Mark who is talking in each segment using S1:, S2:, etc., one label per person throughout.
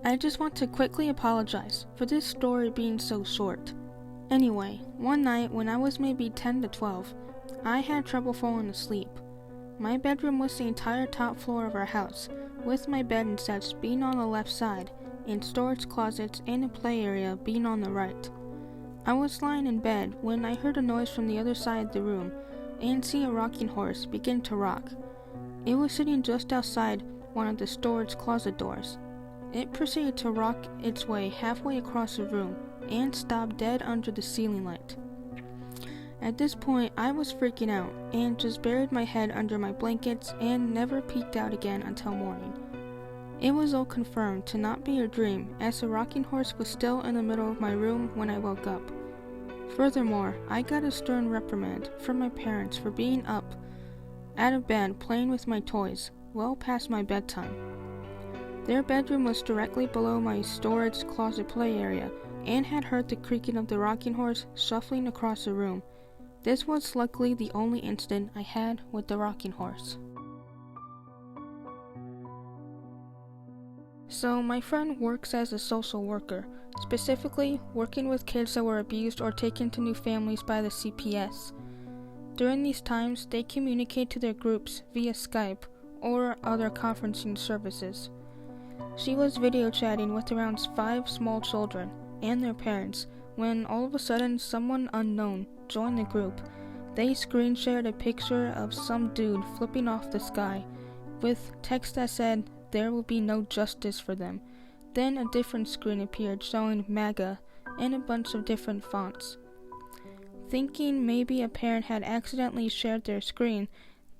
S1: I just want to quickly apologize for this story being so short. Anyway, one night when I was maybe 10 to 12, I had trouble falling asleep. My bedroom was the entire top floor of our house, with my bed and sets being on the left side, and storage closets and a play area being on the right. I was lying in bed when I heard a noise from the other side of the room, and see a rocking horse begin to rock. It was sitting just outside one of the storage closet doors. It proceeded to rock its way halfway across the room and stopped dead under the ceiling light. At this point, I was freaking out and just buried my head under my blankets and never peeked out again until morning. It was all confirmed to not be a dream, as the rocking horse was still in the middle of my room when I woke up. Furthermore, I got a stern reprimand from my parents for being up out of bed playing with my toys well past my bedtime. Their bedroom was directly below my storage closet play area and had heard the creaking of the rocking horse shuffling across the room. This was luckily the only incident I had with the rocking horse. So my friend works as a social worker, specifically working with kids that were abused or taken to new families by the CPS. During these times, they communicate to their groups via Skype or other conferencing services. She was video chatting with around 5 small children and their parents when all of a sudden someone unknown joined the group. They screen shared a picture of some dude flipping off the sky with text that said there will be no justice for them. Then a different screen appeared showing MAGA and a bunch of different fonts. Thinking maybe a parent had accidentally shared their screen,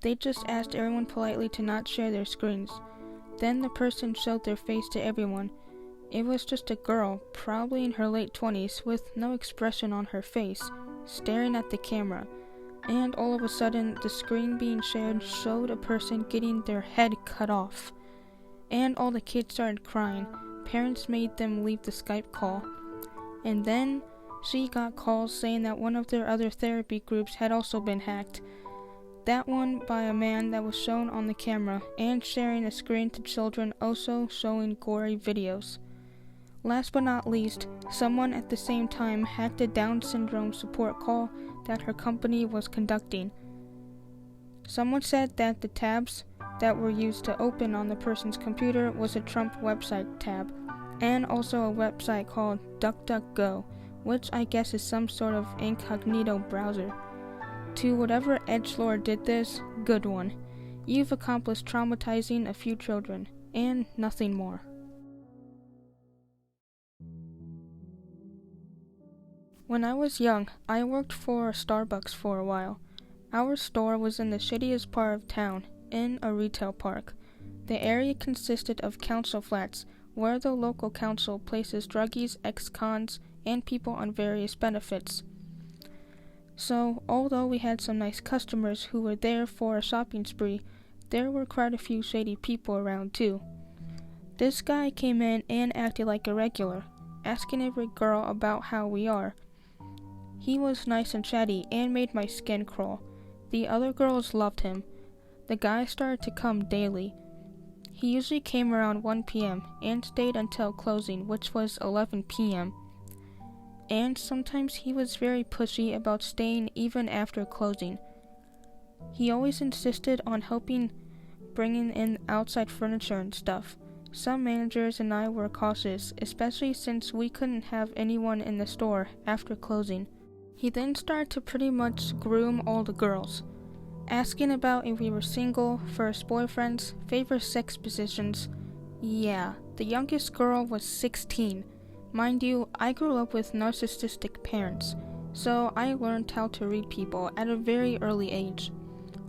S1: they just asked everyone politely to not share their screens. Then the person showed their face to everyone. It was just a girl, probably in her late 20s, with no expression on her face, staring at the camera. And all of a sudden, the screen being shared showed a person getting their head cut off. And all the kids started crying. Parents made them leave the Skype call. And then she got calls saying that one of their other therapy groups had also been hacked. That one by a man that was shown on the camera, and sharing a screen to children also showing gory videos. Last but not least, someone at the same time hacked a Down syndrome support call that her company was conducting. Someone said that the tabs that were used to open on the person's computer was a Trump website tab, and also a website called DuckDuckGo, which I guess is some sort of incognito browser. To whatever edgelord did this, good one. You've accomplished traumatizing a few children, and nothing more. When I was young, I worked for Starbucks for a while. Our store was in the shittiest part of town, in a retail park. The area consisted of council flats, where the local council places druggies, ex-cons, and people on various benefits. So, although we had some nice customers who were there for a shopping spree, there were quite a few shady people around too. This guy came in and acted like a regular, asking every girl about how we are. He was nice and chatty and made my skin crawl. The other girls loved him. The guy started to come daily. He usually came around 1 p.m. and stayed until closing, which was 11 p.m. And sometimes he was very pushy about staying even after closing. He always insisted on helping bringing in outside furniture and stuff. Some managers and I were cautious, especially since we couldn't have anyone in the store after closing. He then started to pretty much groom all the girls, asking about if we were single, first boyfriends, favorite sex positions. Yeah, the youngest girl was 16. Mind you, I grew up with narcissistic parents, so I learned how to read people at a very early age.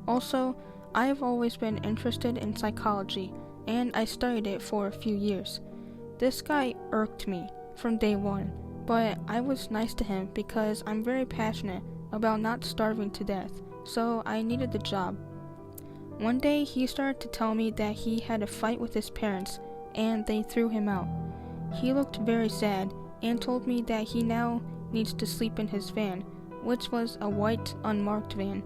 S1: Also, I have always been interested in psychology, and I studied it for a few years. This guy irked me from day one, but I was nice to him because I'm very passionate about not starving to death, so I needed the job. One day he started to tell me that he had a fight with his parents and they threw him out. He looked very sad and told me that he now needs to sleep in his van, which was a white, unmarked van.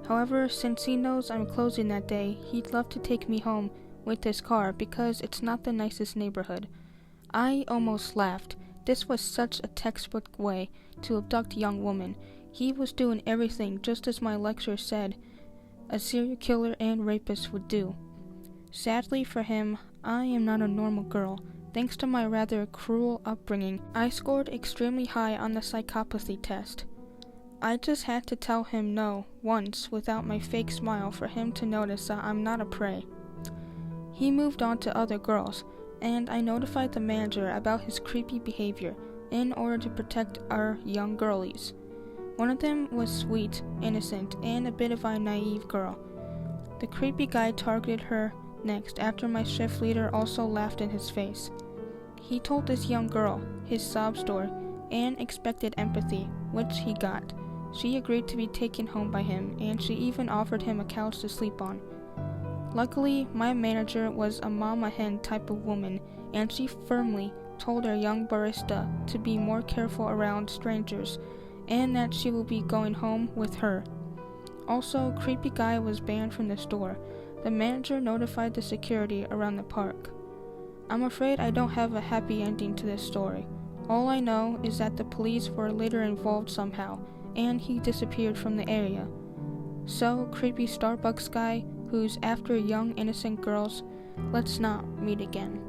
S1: However, since he knows I'm closing that day, he'd love to take me home with his car because it's not the nicest neighborhood. I almost laughed. This was such a textbook way to abduct a young woman. He was doing everything just as my lecturer said a serial killer and rapist would do. Sadly for him, I am not a normal girl. Thanks to my rather cruel upbringing, I scored extremely high on the psychopathy test. I just had to tell him no once without my fake smile for him to notice that I'm not a prey. He moved on to other girls, and I notified the manager about his creepy behavior in order to protect our young girlies. One of them was sweet, innocent, and a bit of a naive girl. The creepy guy targeted her next after my shift leader also laughed in his face. He told this young girl his sob story and expected empathy, which he got. She agreed to be taken home by him, and she even offered him a couch to sleep on. Luckily, my manager was a mama hen type of woman, and she firmly told our young barista to be more careful around strangers, and that she will be going home with her. Also, creepy guy was banned from the store. The manager notified the security around the park. I'm afraid I don't have a happy ending to this story. All I know is that the police were later involved somehow, and he disappeared from the area. So, creepy Starbucks guy who's after young innocent girls, let's not meet again.